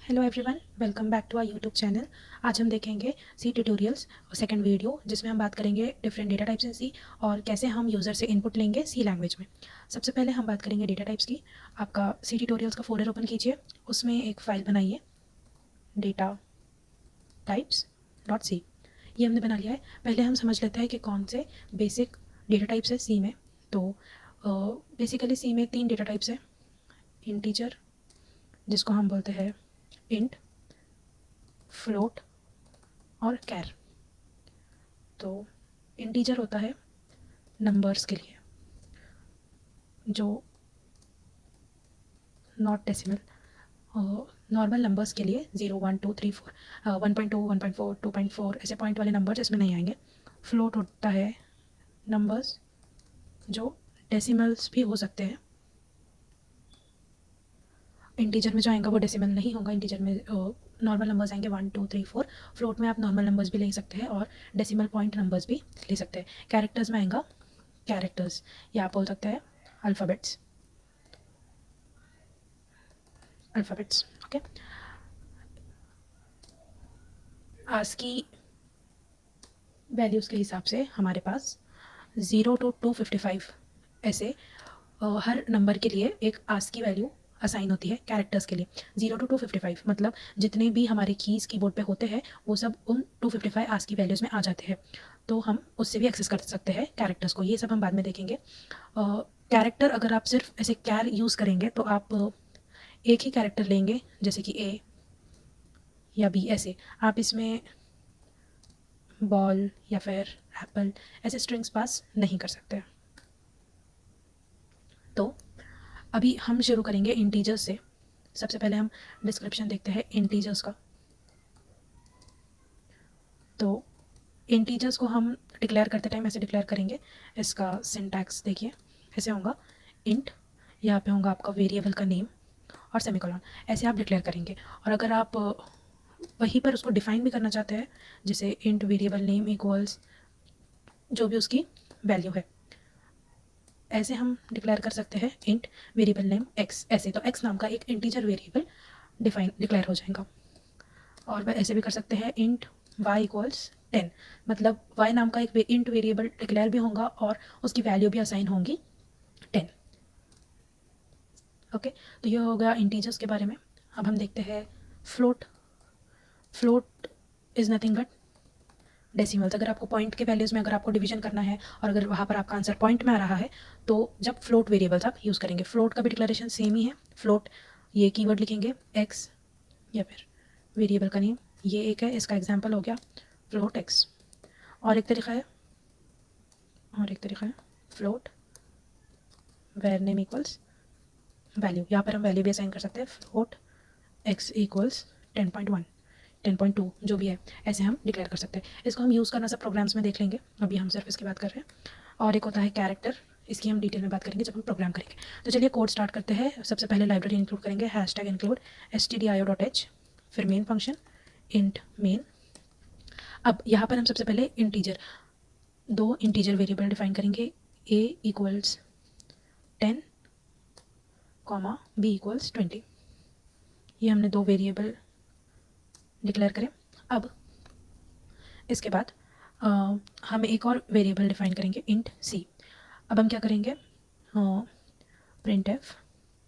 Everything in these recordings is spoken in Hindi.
Hello everyone, welcome back to our YouTube channel. आज हम देखेंगे सी ट्यूटोरियल्स सेकंड वीडियो, जिसमें हम बात करेंगे डिफरेंट डेटा टाइप्स इन सी और कैसे हम यूज़र से इनपुट लेंगे सी लैंग्वेज में। सबसे पहले हम बात करेंगे डेटा टाइप्स की। आपका सी ट्यूटोरियल्स का फोल्डर ओपन कीजिए, उसमें एक फ़ाइल बनाइए डेटा टाइप्स डॉट सी। ये हमने बना लिया है। पहले हम समझ लेते हैं कि कौन से बेसिक डेटा टाइप्स है सी में। तो बेसिकली सी में 3 डेटा टाइप्स है। इंटीजर, जिसको हम बोलते हैं इंट, फ्लोट और कैर। तो इंटीजर होता है नंबर्स के लिए, जो नॉट डेसिमल, नॉर्मल नंबर्स के लिए 0 1 2 3 4, 1.2 1.4 2.4 ऐसे पॉइंट वाले नंबर्स इसमें नहीं आएंगे। फ्लोट होता है नंबर्स जो डेसिमल्स भी हो सकते हैं। इंटीजर में जो आएगा वो डेसिमल नहीं होगा। इंटीजर में नॉर्मल नंबर्स आएंगे 1 2 3 4। फ्लोट में आप नॉर्मल नंबर्स भी ले सकते हैं और डेसिमल पॉइंट नंबर्स भी ले सकते हैं। कैरेक्टर्स में आएगा कैरेक्टर्स, या आप बोल सकते हैं alphabets. Alphabets, okay. ASCII values के हिसाब से हमारे पास 0 to 255 ऐसे हर नंबर के लिए एक आस्की वैल्यू असाइन होती है कैरेक्टर्स के लिए। 0 to 255 मतलब जितने भी हमारे कीज़ कीबोर्ड पे होते हैं वो सब उन 255 आस्की वैल्यूज़ में आ जाते हैं। तो हम उससे भी एक्सेस कर सकते हैं कैरेक्टर्स को। ये सब हम बाद में देखेंगे। कैरेक्टर अगर आप सिर्फ ऐसे कैर यूज़ करेंगे तो आप एक ही कैरेक्टर लेंगे, जैसे कि ए या बी। ऐसे आप इसमें बॉल या फिर एप्पल ऐसे स्ट्रिंग्स पास नहीं कर सकते। तो अभी हम शुरू करेंगे इंटीजर्स से। सबसे पहले हम डिस्क्रिप्शन देखते हैं इंटीजर्स का। तो इंटीजर्स को हम डिक्लेयर करते टाइम ऐसे डिक्लेयर करेंगे। इसका सिंटैक्स देखिए, ऐसे होगा इंट, यहाँ पे होगा आपका वेरिएबल का नेम और सेमीकोलन। ऐसे आप डिक्लेयर करेंगे। और अगर आप वहीं पर उसको डिफाइन भी करना चाहते हैं, जैसे इंट वेरिएबल नेम इक्वल्स जो भी उसकी वैल्यू है, ऐसे हम डिक्लेयर कर सकते हैं इंट वेरिएबल नेम एक्स। ऐसे तो एक्स नाम का एक इंटीजर वेरिएबल डिक्लेयर हो जाएगा। और वह ऐसे भी कर सकते हैं इंट वाई इक्वल्स 10, मतलब वाई नाम का एक इंट वेरिएबल डिक्लेयर भी होगा और उसकी वैल्यू भी असाइन होंगी 10। ओके, तो ये हो गया इंटीजर्स के बारे में। अब हम देखते हैं float. Float is nothing but decimals. अगर आपको पॉइंट के वैल्यूज़ में अगर आपको डिवीजन करना है और अगर वहाँ पर आपका आंसर पॉइंट में आ रहा है, तो जब फ्लोट वेरिएबल्स आप यूज़ करेंगे। फ्लोट का भी डिक्लेरेशन सेम ही है। फ्लोट ये कीवर्ड लिखेंगे एक्स या फिर वेरिएबल का नेम, ये एक है, इसका एग्जांपल हो गया फ्लोट एक्स। और एक तरीका है float var name equals value. यहाँ पर हम वैल्यू भी असाइन कर सकते हैं। फ्लोट एक्स इक्वल्स 10.1 10.2 जो भी है, ऐसे हम डिक्लेयर कर सकते हैं। इसको हम यूज़ करना सब प्रोग्राम्स में देख लेंगे, अभी हम सिर्फ इसकी बात कर रहे हैं। और एक होता है कैरेक्टर, इसकी हम डिटेल में बात करेंगे जब हम प्रोग्राम करेंगे। तो चलिए कोड स्टार्ट करते हैं। सबसे पहले लाइब्रेरी इंक्लूड करेंगे, हैशटैग इंक्लूड stdio.h, फिर मेन फंक्शन इंट मेन। अब यहाँ पर हम सबसे पहले इंटीजर, 2 इंटीजर वेरिएबल डिफाइन करेंगे, a equals 10 comma b equals 20। ये हमने 2 वेरिएबल डिक्लेयर करें। अब इसके बाद हम एक और वेरिएबल डिफाइन करेंगे इंट सी। अब हम क्या करेंगे, प्रिंट एफ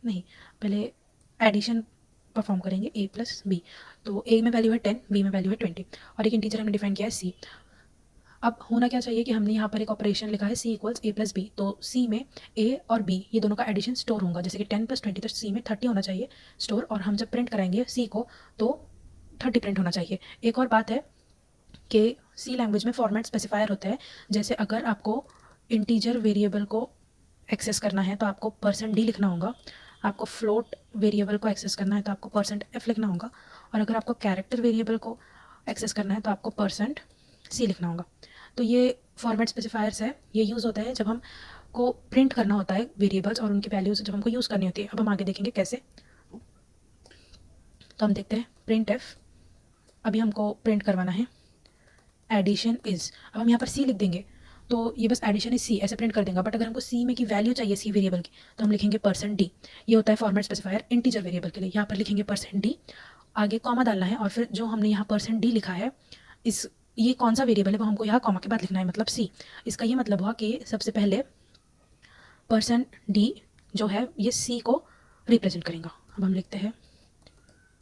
नहीं, पहले एडिशन परफॉर्म करेंगे a प्लस बी। तो a में वैल्यू है 10, b में वैल्यू है 20 और एक इंटीजर हमने डिफाइन किया है c। अब होना क्या चाहिए कि हमने यहाँ पर एक ऑपरेशन लिखा है c equals a plus B. तो c में a और b ये दोनों का एडिशन स्टोर होगा, जैसे कि 10 प्लस 20, तो c में 30 होना चाहिए स्टोर। और हम जब प्रिंट कराएंगे c को तो 30 प्रिंट होना चाहिए। एक और बात है कि सी लैंग्वेज में फॉर्मेट स्पेसिफायर होते हैं। जैसे अगर आपको इंटीजर वेरिएबल को एक्सेस करना है तो आपको %d लिखना होगा। आपको फ्लोट वेरिएबल को एक्सेस करना है तो आपको %f लिखना होगा। और अगर आपको कैरेक्टर वेरिएबल को एक्सेस करना है तो आपको %c लिखना होगा। तो ये फॉर्मेट स्पेसिफायर्स है, ये यूज़ होता है जब हम को प्रिंट करना होता है वेरिएबल्स और उनकी वैल्यूज़ जब हमको यूज़ करनी होती है। अब हम आगे देखेंगे कैसे। तो हम देखते हैं प्रिंट एफ। अभी हमको प्रिंट करवाना है एडिशन इज़। अब हम यहाँ पर सी लिख देंगे तो ये बस एडिशन इज सी ऐसे प्रिंट कर देगा। बट अगर हमको सी में की वैल्यू चाहिए सी वेरिएबल की तो हम लिखेंगे %d। ये होता है फॉर्मेट स्पेसिफायर इंटीजर वेरिएबल के लिए। यहाँ पर लिखेंगे %d आगे कॉमा डालना है और फिर जो हमने यहाँ %d लिखा है, इस ये कौन सा वेरिएबल है वो हमको यहाँ कॉमा के बाद लिखना है, मतलब c। इसका ये मतलब हुआ कि सबसे पहले %d जो है ये c को रिप्रेजेंट करेगा। अब हम लिखते हैं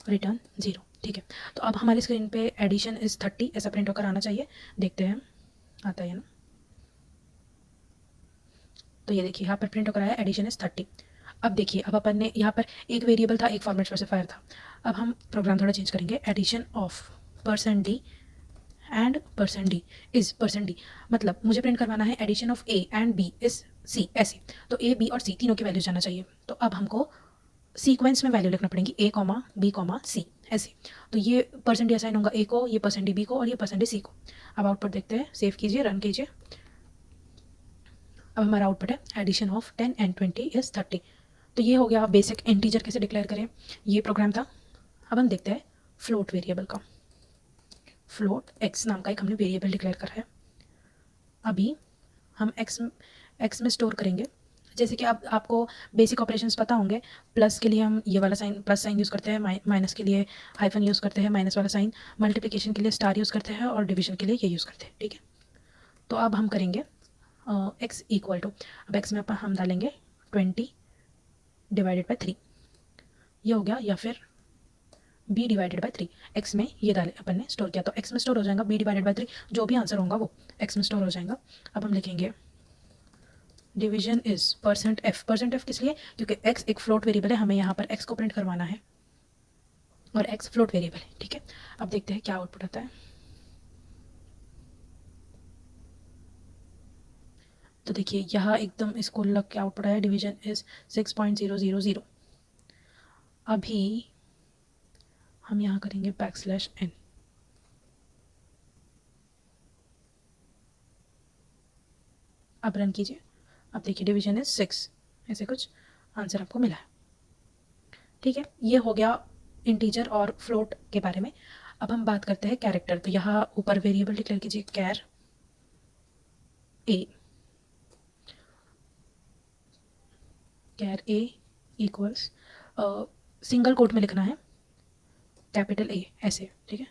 रिटर्न 0। ठीक है, तो अब हमारी स्क्रीन पे एडिशन इज़ 30 ऐसा प्रिंट होकर आना चाहिए। देखते हैं आता है ना, तो ये देखिए यहाँ पर प्रिंट होकर आया एडिशन इज़ 30। अब देखिए, अब अपन ने यहाँ पर एक वेरिएबल था, एक फॉर्मेट स्पेसिफायर था। अब हम प्रोग्राम थोड़ा चेंज करेंगे। Addition of %d and %d is %d, मतलब मुझे प्रिंट करवाना है addition of a and b is c, ऐसे। तो a b और c तीनों की वैल्यू जाना चाहिए। तो अब हमको सीक्वेंस में वैल्यू लिखना पड़ेगी a, b, c, ऐसे। तो ये % असाइन होगा a को, ये % b को और ये % c को। अब आउटपुट देखते हैं, सेव कीजिए, रन कीजिए। अब हमारा आउटपुट है एडिशन ऑफ 10 एंड 20 इज़ 30। तो ये हो गया बेसिक इंटीजर कैसे डिक्लेयर करें, ये प्रोग्राम था। अब हम देखते हैं फ्लोट वेरिएबल का। फ्लोट x नाम का एक हमने वेरिएबल डिक्लेयर करा है। अभी हम x में स्टोर करेंगे। जैसे कि आप आपको बेसिक ऑपरेशंस पता होंगे, प्लस के लिए हम ये वाला साइन प्लस साइन यूज़ करते हैं, माइनस के लिए हाइफन यूज़ करते हैं, माइनस वाला साइन, मल्टीप्लिकेशन के लिए स्टार यूज़ करते हैं और डिवीजन के लिए ये यूज़ करते हैं। ठीक है, तो अब हम करेंगे x इक्वल टू, अब x में हम डालेंगे 20 डिवाइडेड बाई 3, ये हो गया, या फिर b डिवाइडेड बाई 3। x में ये डाले अपन ने स्टोर किया तो x में स्टोर हो जाएगा b डिवाइडेड बाई 3, जो भी आंसर होगा वो x में स्टोर हो जाएगा। अब हम लिखेंगे डिवीजन इज %f किस लिए, क्योंकि x एक फ्लोट वेरिएबल है, हमें यहाँ पर x को प्रिंट करवाना है और x फ्लोट वेरिएबल है। ठीक है, अब देखते हैं क्या आउटपुट आता है। तो देखिए यहाँ एकदम इसको लग के आउटपुट आया, डिवीजन इज 6.000। अभी हम यहाँ करेंगे \n। अब रन कीजिए। अब देखिए डिवीजन इज 6, ऐसे कुछ आंसर आपको मिला है। ठीक है, ये हो गया इंटीजर और फ्लोट के बारे में। अब हम बात करते हैं कैरेक्टर। तो यहाँ ऊपर वेरिएबल डिक्लेयर कीजिए कैर ए इक्वल्स, सिंगल कोट में लिखना है कैपिटल A ऐसे। ठीक है,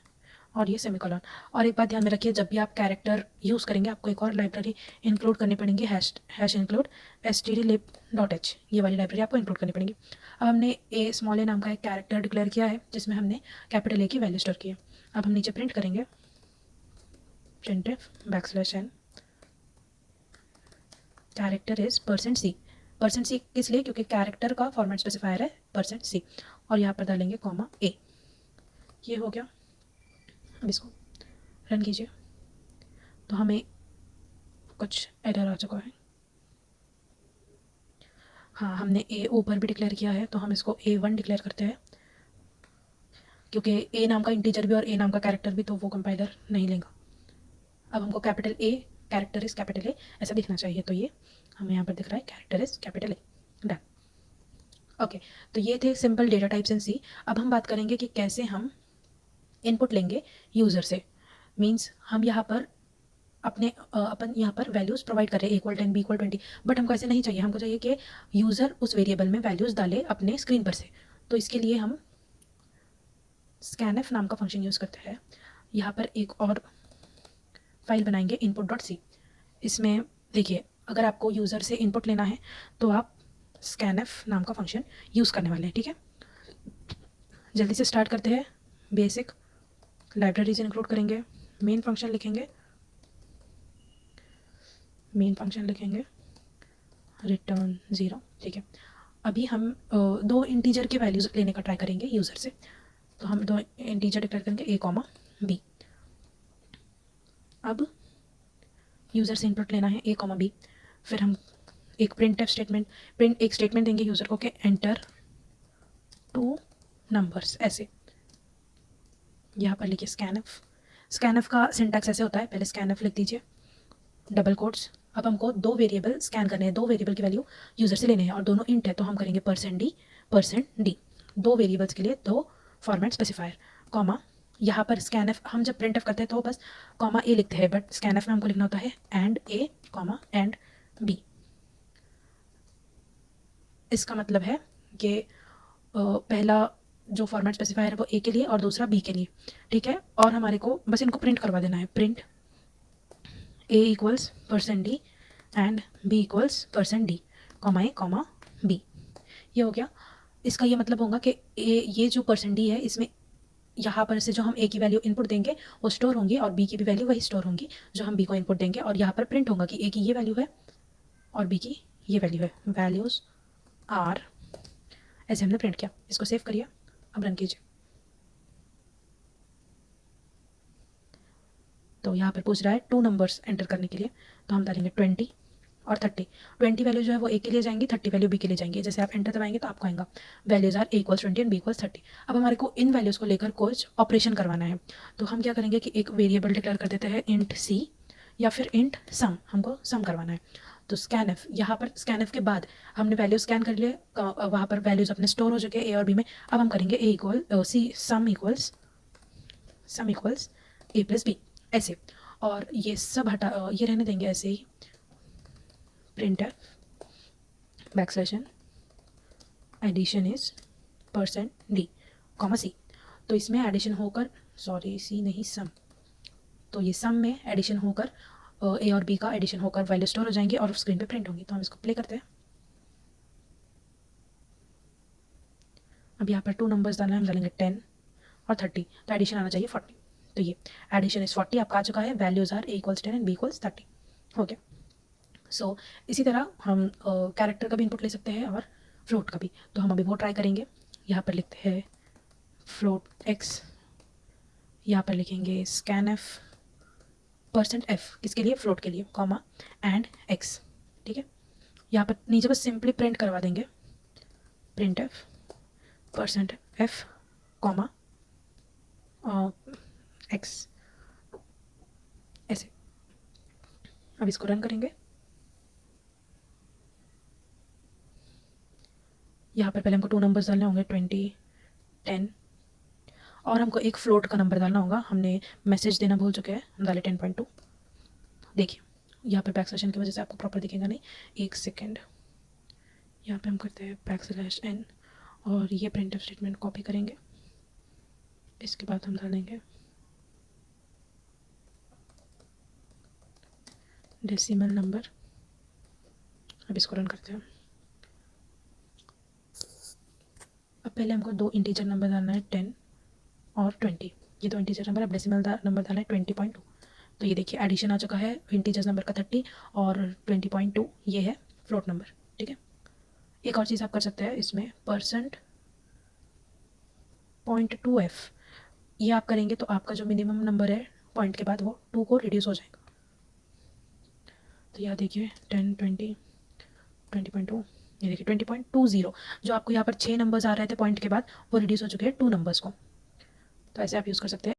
और ये सेमीकोलन। और एक बात ध्यान में रखिए, जब भी आप कैरेक्टर यूज़ करेंगे आपको एक और लाइब्रेरी इंक्लूड करनी पड़ेगी, हैश इंक्लूड stdlib.h, ये वाली लाइब्रेरी आपको इंक्लूड करनी पड़ेगी। अब हमने स्मॉल a नाम का एक कैरेक्टर डिक्लेयर किया है जिसमें हमने कैपिटल A की वैल्यू स्टोर की है। अब हम नीचे प्रिंट करेंगे printf \n character is %c किस लिए, क्योंकि कैरेक्टर का फॉर्मेट स्पेसिफायर है %c, और यहाँ पर डालेंगे a। ये हो गया। अब इसको रन कीजिए तो हमें कुछ एरर आ चुका है। हाँ, हमने a ऊपर भी डिक्लेयर किया है, तो हम इसको a1 डिक्लेयर करते हैं, क्योंकि a नाम का इंटीजर भी और a नाम का कैरेक्टर भी, तो वो कंपाइलर नहीं लेगा। अब हमको capital A, character is capital A ऐसा दिखना चाहिए, तो ये हमें यहाँ पर दिख रहा है character is capital A। Done. Okay, तो ये थे simple data types in C। अब हम बात करेंगे कि कैसे हम इनपुट लेंगे यूज़र से। मीन्स हम यहाँ पर अपन यहाँ पर वैल्यूज़ प्रोवाइड करें इक्वल 10 b इक्वल 20, बट हमको ऐसे नहीं चाहिए। हमको चाहिए कि यूज़र उस वेरिएबल में वैल्यूज़ डाले अपने स्क्रीन पर से। तो इसके लिए हम scanf नाम का फंक्शन यूज़ करते हैं। यहाँ पर एक और फाइल बनाएंगे input.c। इसमें देखिए, अगर आपको यूज़र से इनपुट लेना है तो आप scanf नाम का फंक्शन यूज़ करने वाले हैं। ठीक है, जल्दी से स्टार्ट करते हैं। बेसिक लाइब्रेरीज इंक्लूड करेंगे, मेन फंक्शन लिखेंगे रिटर्न 0। ठीक है, अभी हम दो इंटीजर के वैल्यूज़ लेने का ट्राई करेंगे यूज़र से। तो हम दो इंटीजर डिक्लेयर करेंगे a, b। अब यूज़र से इनपुट लेना है a, b। फिर हम एक एक स्टेटमेंट देंगे यूज़र को कि एंटर 2 नंबर्स ऐसे। यहाँ पर लिखिए स्कैनफ का सिंटैक्स ऐसे होता है, पहले स्कैनफ लिख दीजिए डबल कोट्स। अब हमको दो वेरिएबल स्कैन करने हैं, दो वेरिएबल की वैल्यू यूज़र से लेने हैं और दोनों इंट है, तो हम करेंगे %d। दो वेरिएबल्स के लिए दो फॉर्मेट स्पेसिफायर, कॉमा। यहाँ पर स्कैनफ हम जब प्रिंट करते हैं तो बस a लिखते हैं, बट स्कैनफ में हमको लिखना होता है a, एंड b। इसका मतलब है कि पहला जो फॉर्मेट स्पेसिफायर है वो ए के लिए और दूसरा बी के लिए, ठीक है। और हमारे को बस इनको प्रिंट करवा देना है, print A equals percent D and B equals percent D, comma A comma B. ये हो गया। इसका ये मतलब होगा कि ए, ये जो परसेंट डी है इसमें यहाँ पर से जो हम ए की वैल्यू इनपुट देंगे वो स्टोर होंगी और बी की भी वैल्यू वही स्टोर होंगी जो हम बी को इनपुट देंगे, और यहाँ पर प्रिंट होगा कि ए की ये वैल्यू है और बी की ये वैल्यू है, वैल्यूज आर, ऐसे हमने प्रिंट किया। इसको सेव करिए, अब रन कीजिए। तो यहाँ पर पूछ रहा है 2 नंबर्स एंटर करने के लिए, तो हम डालेंगे 20 और 30। 20 वैल्यू जो है वो ए के लिए जाएंगी, 30 वैल्यू बी के लिए जाएंगी। जैसे आप एंटर दबाएंगे तो आपको आएगा values are A equals 20 and B equals 30। अब हमारे को इन वैल्यूज़ को लेकर कुछ ऑपरेशन करवाना है, तो हम क्या करेंगे कि एक वेरिएबल डिक्लेयर कर देते हैं इंट सी या फिर इंट सम, हमको सम करवाना है। तो स्कैन एफ, यहाँ पर स्कैन एफ के बाद हमने वैल्यू स्कैन कर लिए, वहाँ पर वैल्यूज अपने स्टोर हो चुके हैं ए और बी में। अब हम करेंगे A equal C sum equals A plus B, ऐसे। और ये सब हटा, ये रहने देंगे ऐसे ही, printf backslash N addition is percent D comma C. तो इसमें एडिशन होकर, सॉरी सी नहीं सम, तो ये सम में एडिशन होकर ए और बी का एडिशन होकर वैल्यू स्टोर हो जाएंगी और स्क्रीन पे प्रिंट होंगी। तो हम इसको प्ले करते हैं। अब यहाँ पर 2 नंबर्स डालना है, हम डालेंगे 10 और 30, तो एडिशन आना चाहिए 40। तो ये एडिशन इज 40 आपका आ चुका है, values are A equals 10 and B equals 30, हो गया। सो इसी तरह हम कैरेक्टर का भी इनपुट ले सकते हैं और फ्लोट का भी, तो हम अभी वो ट्राई करेंगे। यहाँ पर लिखते हैं फ्लोट एक्स, यहाँ पर लिखेंगे स्कैन एफ परसेंट एफ, किसके लिए, फ्लोट के लिए, कॉमा एंड एक्स, ठीक है। यहाँ पर नीचे बस सिंपली प्रिंट करवा देंगे, print F percent F comma x, ऐसे। अब इसको रन करेंगे। यहाँ पर पहले हमको 2 नंबर्स डालने होंगे, 20 10, और हमको एक फ्लोट का नंबर डालना होगा। हमने मैसेज देना भूल चुके हैं, हम डाले 10.2। देखिए यहाँ पर बैकस्लैश एन की वजह से आपको प्रॉपर दिखेगा नहीं, एक सेकेंड। यहाँ पे हम करते हैं बैकस्लैश एन और ये प्रिंट स्टेटमेंट कॉपी करेंगे। इसके बाद हम डालेंगे डेसिमल नंबर। अब इसको रन करते हैं। अब पहले हमको 2 इंटीजर नंबर डालना है, 10 और 20। ये 2 इंटीजर नंबर, अब डेसिमल नंबर डालना है 20.2। तो ये देखिए एडिशन आ चुका है इंटीजर्स नंबर का 30 और 20.2 ये है फ्लोट नंबर, ठीक है। एक और चीज़ आप कर सकते हैं इसमें, %.2f, ये आप करेंगे तो आपका जो मिनिमम नंबर है पॉइंट के बाद वो 2 को रिड्यूस हो जाएगा। तो यहाँ देखिए 10 20 20.2, ये देखिए 20.20, जो आपको यहाँ पर 6 नंबर्स आ रहे थे पॉइंट के बाद वो रिड्यूस हो चुके हैं 2 नंबर्स को। तो ऐसे आप यूज़ कर सकते हैं।